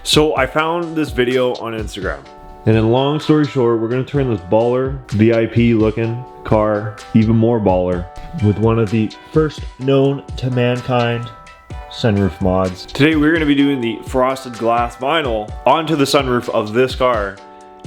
So I found this video on Instagram. And in long story short, we're gonna turn this baller, VIP looking car, even more baller, with one of the first known to mankind sunroof mods. Today we're gonna be doing the frosted glass vinyl onto the sunroof of this car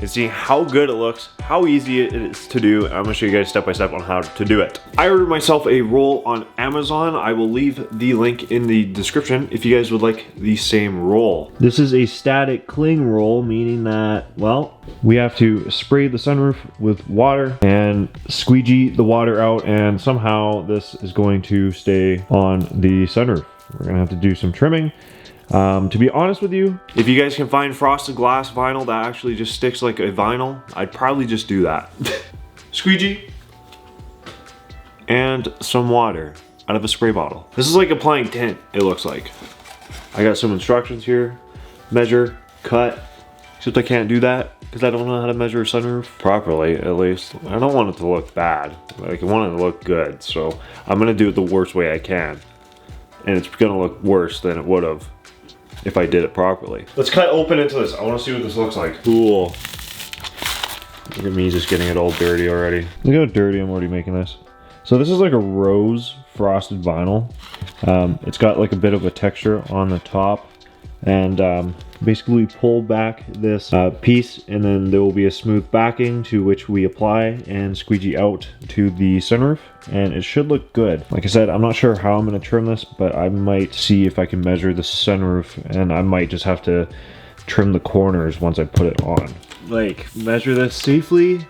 and seeing how good it looks, how easy it is to do, and I'm gonna show you guys step by step on how to do it. I ordered myself a roll on Amazon. I will leave the link in the description if you guys would like the same roll. This is a static cling roll, meaning that, well, we have to spray the sunroof with water and squeegee the water out, and somehow this is going to stay on the sunroof. We're gonna have to do some trimming. To be honest with you, if you guys can find frosted glass vinyl that actually just sticks like a vinyl, I'd probably just do that. Squeegee and some water out of a spray bottle. This is like applying tint, it looks like. I got some instructions here. Measure, cut, except I can't do that because I don't know how to measure a sunroof properly, at least. I don't want it to look bad. Like, I want it to look good, so I'm gonna do it the worst way I can. And it's gonna look worse than it would have if I did it properly. Let's cut open into this. I wanna see what this looks like. Cool. Look at me just getting it all dirty already. Look how dirty I'm already making this. So this is like a rose frosted vinyl. It's got like a bit of a texture on the top, and basically pull back this piece, and then there will be a smooth backing to which we apply and squeegee out to the sunroof, and it should look good. Like I said, I'm not sure how I'm going to trim this, but I might see if I can measure the sunroof, and I might just have to trim the corners once I put it on. Like, measure this safely.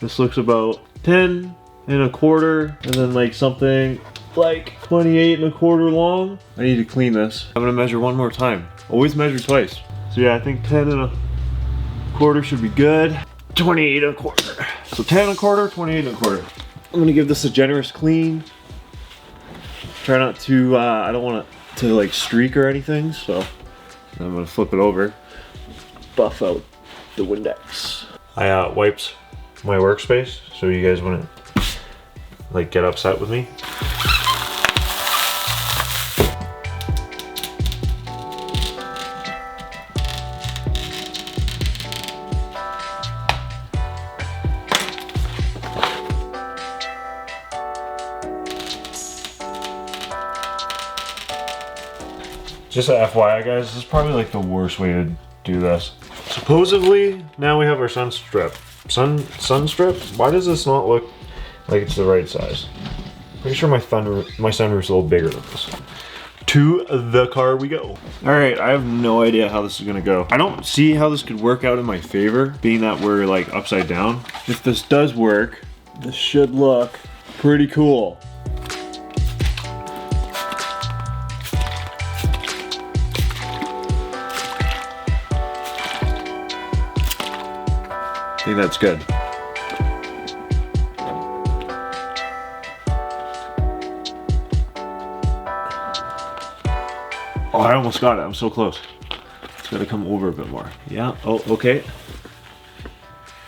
This looks about 10 1/4, and then like something like 28 1/4 long. I need to clean this. I'm gonna measure one more time. Always measure twice. So yeah, I think 10 1/4 should be good. 28 1/4. So 10 1/4, 28 1/4. I'm gonna give this a generous clean. Try not to, I don't want it to like streak or anything, so I'm gonna flip it over. Buff out the Windex. I wiped my workspace, so you guys wouldn't like get upset with me. Just a FYI guys, this is probably like the worst way to do this. Supposedly, now we have our sun strip. Sun strip? Why does this not look like it's the right size? Pretty sure my sunroof's a little bigger than this. To the car we go. All right, I have no idea how this is gonna go. I don't see how this could work out in my favor, being that we're like upside down. If this does work, this should look pretty cool. I think that's good. Oh, I almost got it. I'm so close. It's gotta come over a bit more. Yeah. Oh, okay.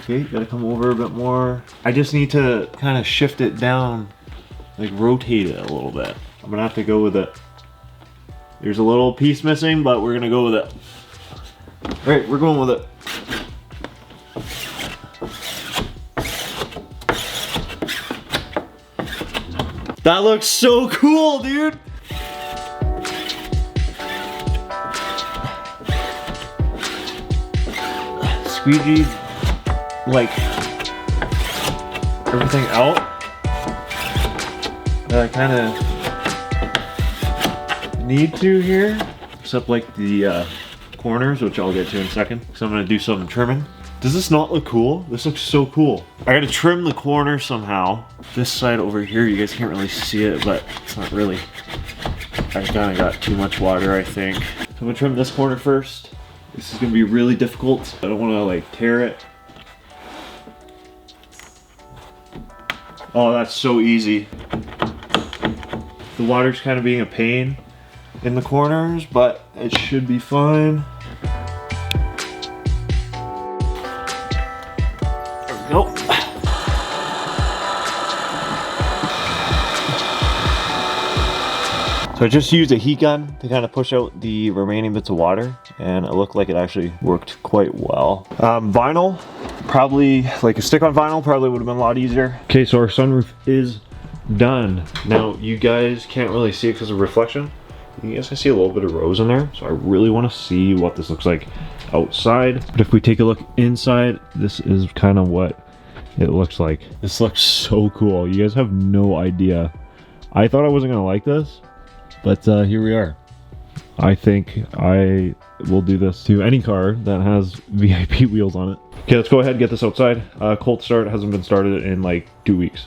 Okay, gotta come over a bit more. I just need to kind of shift it down, like rotate it a little bit. I'm gonna have to go with it. There's a little piece missing, but we're gonna go with it. All right, we're going with it. That looks so cool, dude! Squeegee, like, everything out that I kind of need to here, except like the corners, which I'll get to in a second, so I'm gonna do some trimming. Does this not look cool? This looks so cool. I gotta trim the corner somehow. This side over here, you guys can't really see it, but it's not really. I kinda got too much water, I think. So I'm gonna trim this corner first. This is gonna be really difficult. I don't wanna like tear it. Oh, that's so easy. The water's kind of being a pain in the corners, but it should be fine. Nope. So I just used a heat gun to kind of push out the remaining bits of water, and it looked like it actually worked quite well. Vinyl, probably like a stick-on vinyl probably would have been a lot easier. Okay, so our sunroof is done. Now you guys can't really see it because of reflection. You guys can see a little bit of rose in there, so I really want to see what this looks like outside. But if we take a look inside, this is kind of what it looks like. This looks so cool. You guys have no idea. I thought I wasn't gonna like this, but here we are. I think I will do this to any car that has VIP wheels on it. Okay, let's go ahead and get this outside. Cold start, hasn't been started in like 2 weeks.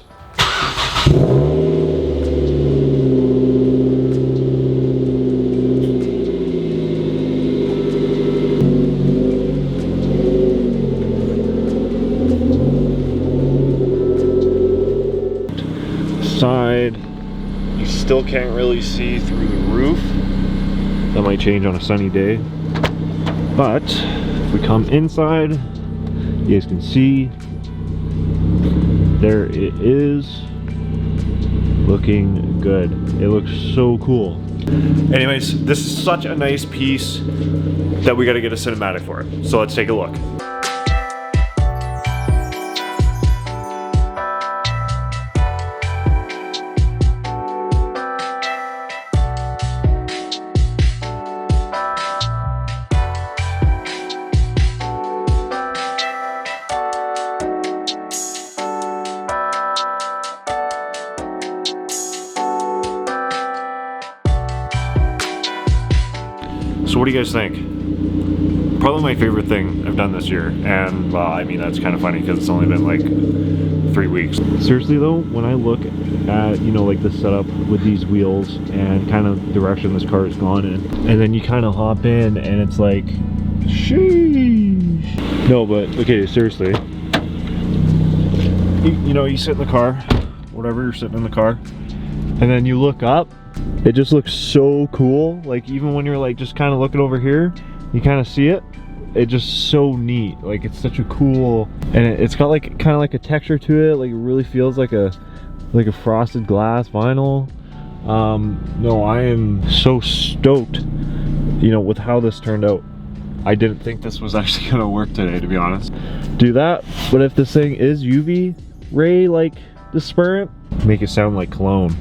Side, you still can't really see through the roof. That might change on a sunny day, but if we come inside, you guys can see there it is, looking good. It looks so cool. Anyways, this is such a nice piece that we got to get a cinematic for it, so let's take a look. So what do you guys think? Probably my favorite thing I've done this year, and well, I mean that's kind of funny because it's only been like 3 weeks. Seriously though, when I look at, you know, like the setup with these wheels and kind of direction this car has gone in, and then you kind of hop in and it's like, sheesh. No, but okay, seriously. You know, you sit in the car, whatever, you're sitting in the car, and then you look up. It just looks so cool. Like even when you're like just kind of looking over here, you kind of see it. It's just so neat. Like it's such a cool, and it's got like kind of like a texture to it. Like it really feels like a frosted glass vinyl. No, I am so stoked, you know, with how this turned out. I didn't think this was actually gonna work today, to be honest. Do that, but if this thing is UV ray like disperant, make it sound like cologne,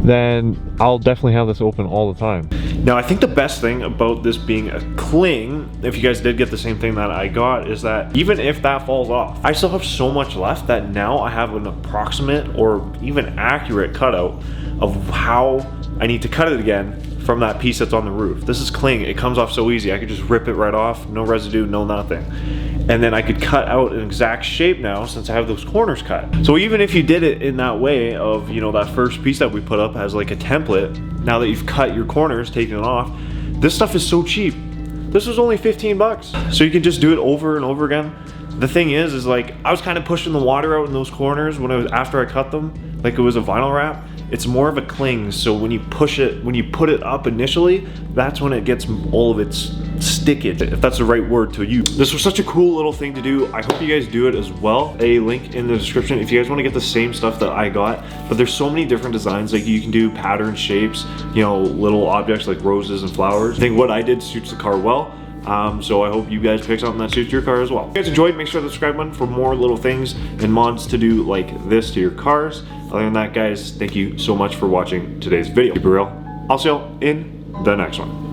then I'll definitely have this open all the time. Now I think the best thing about this being a cling, if you guys did get the same thing that I got, is that even if that falls off, I still have so much left that now I have an approximate or even accurate cutout of how I need to cut it again from that piece that's on the roof. This is cling, it comes off so easy. I could just rip it right off, no residue, no nothing. And then I could cut out an exact shape now since I have those corners cut. So even if you did it in that way of, you know, that first piece that we put up as like a template, now that you've cut your corners, taken it off, this stuff is so cheap. This was only 15 bucks. So you can just do it over and over again. The thing is like, I was kind of pushing the water out in those corners after I cut them, like it was a vinyl wrap. It's more of a cling, so when you push it, when you put it up initially, that's when it gets all of its stickage, if that's the right word to use. This was such a cool little thing to do. I hope you guys do it as well. A link in the description if you guys want to get the same stuff that I got, but there's so many different designs. Like you can do pattern shapes, you know, little objects like roses and flowers. I think what I did suits the car well. So I hope you guys pick something that suits your car as well. If you guys enjoyed, make sure to subscribe button for more little things and mods to do like this to your cars. Other than that, guys, thank you so much for watching today's video. Keep it real. I'll see y'all in the next one.